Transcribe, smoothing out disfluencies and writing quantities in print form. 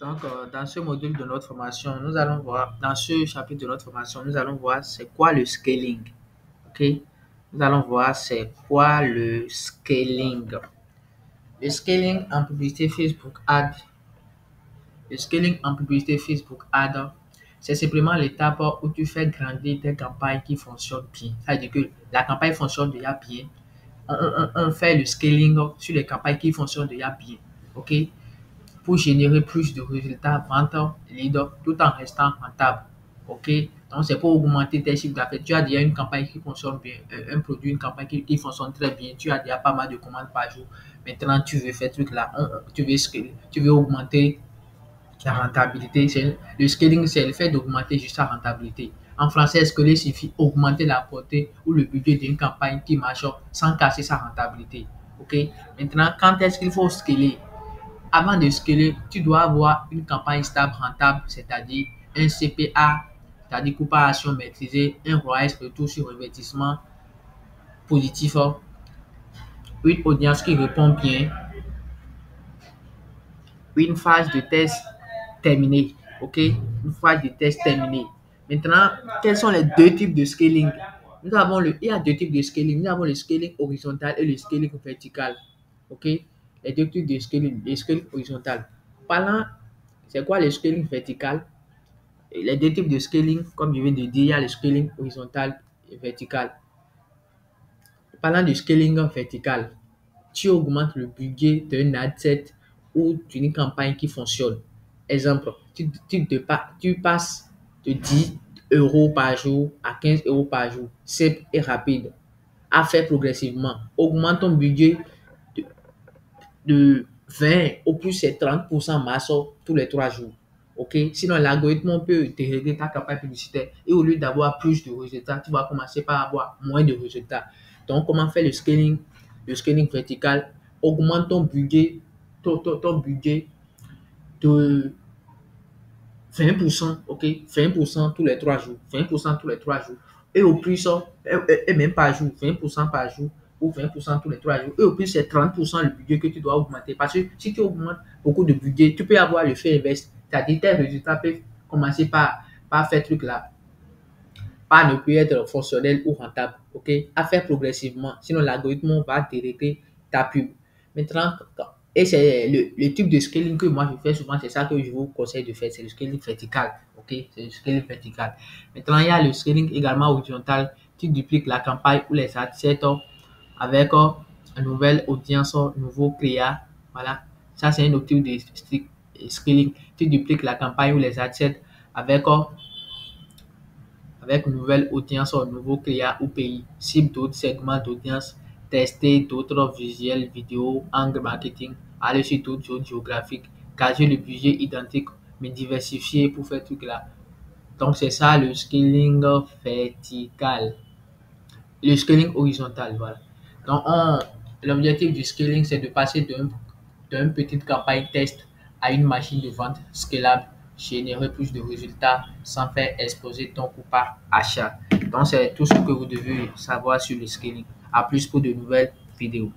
Donc, dans ce module de notre formation, nous allons voir, dans ce chapitre de notre formation, nous allons voir c'est quoi le scaling. OK? Nous allons voir c'est quoi le scaling. Le scaling en publicité Facebook Ad. Le scaling en publicité Facebook Ad, c'est simplement l'étape où tu fais grandir tes campagnes qui fonctionnent bien. C'est-à-dire que la campagne fonctionne déjà bien. On fait le scaling sur les campagnes qui fonctionnent déjà bien. OK? Pour générer plus de résultats, vente, lead, tout en restant rentable. OK? Donc, c'est pour augmenter tes chiffres d'affaires. Tu as déjà une campagne qui fonctionne bien, un produit, une campagne qui fonctionne très bien. Tu as déjà pas mal de commandes par jour. Maintenant, tu veux faire ce truc là. Tu veux augmenter la rentabilité. Le scaling, c'est le fait d'augmenter juste la rentabilité. En français, scaler signifie augmenter la portée ou le budget d'une campagne qui marche sans casser sa rentabilité. OK? Maintenant, quand est-ce qu'il faut scaler? Avant de scaler, tu dois avoir une campagne stable rentable, c'est-à-dire un CPA, c'est-à-dire coût par action maîtrisé, un ROAS, retour sur investissement positif, une audience qui répond bien, une phase de test terminée. OK? Une phase de test terminée. Maintenant, quels sont les deux types de scaling? Il y a deux types de scaling. Nous avons le scaling horizontal et le scaling vertical. OK? Les deux types de scaling. Le scaling horizontal. Parlant, c'est quoi le scaling vertical? Les deux types de scaling, comme je viens de dire, il y a le scaling horizontal et vertical. Parlant de scaling vertical, tu augmentes le budget d'un ad set ou d'une campagne qui fonctionne. Exemple, tu passes de 10 euros par jour à 15 euros par jour, simple et rapide, à faire progressivement. Augmente ton budget de, de 20 au plus c'est 30% masse tous les 3 jours. OK? Sinon, l'algorithme peut te régler ta campagne publicitaire et au lieu d'avoir plus de résultats, tu vas commencer par avoir moins de résultats. Donc, comment faire le scaling? Le scaling vertical augmente ton budget, ton budget de 20%, OK? 20% tous les 3 jours. 20% tous les 3 jours. Et au plus, et même par jour, 20% par jour ou 20% tous les 3 jours. Et au plus, c'est 30% le budget que tu dois augmenter. Parce que si tu augmentes beaucoup de budget, tu peux avoir l'effet inverse. C'est-à-dire tes résultats peuvent commencer par faire truc là, par ne plus être fonctionnel ou rentable. OK? À faire progressivement. Sinon, l'algorithme va détecter ta pub. Maintenant, et c'est le type de scaling que moi je fais souvent, c'est ça que je vous conseille de faire, c'est le scaling vertical. OK? C'est le scaling vertical. Maintenant, il y a le scaling également horizontal. Tu dupliques la campagne ou les assets avec une nouvelle audience, un nouveau créa. Voilà. Ça, c'est un autre type de scaling. Tu dupliques la campagne ou les assets avec une nouvelle audience, un nouveau client ou pays, cible d'autres segments d'audience, tester d'autres visuels, vidéos, angle marketing, aller sur d'autres zones géographiques, caser le budget identique, mais diversifier pour faire tout là. Donc, c'est ça le scaling vertical. Le scaling horizontal, voilà. Donc, l'objectif du scaling, c'est de passer d'une petite campagne test à une machine de vente scalable, générer plus de résultats sans faire exploser ton coût par achat. Donc, c'est tout ce que vous devez savoir sur le scaling. À plus pour de nouvelles vidéos.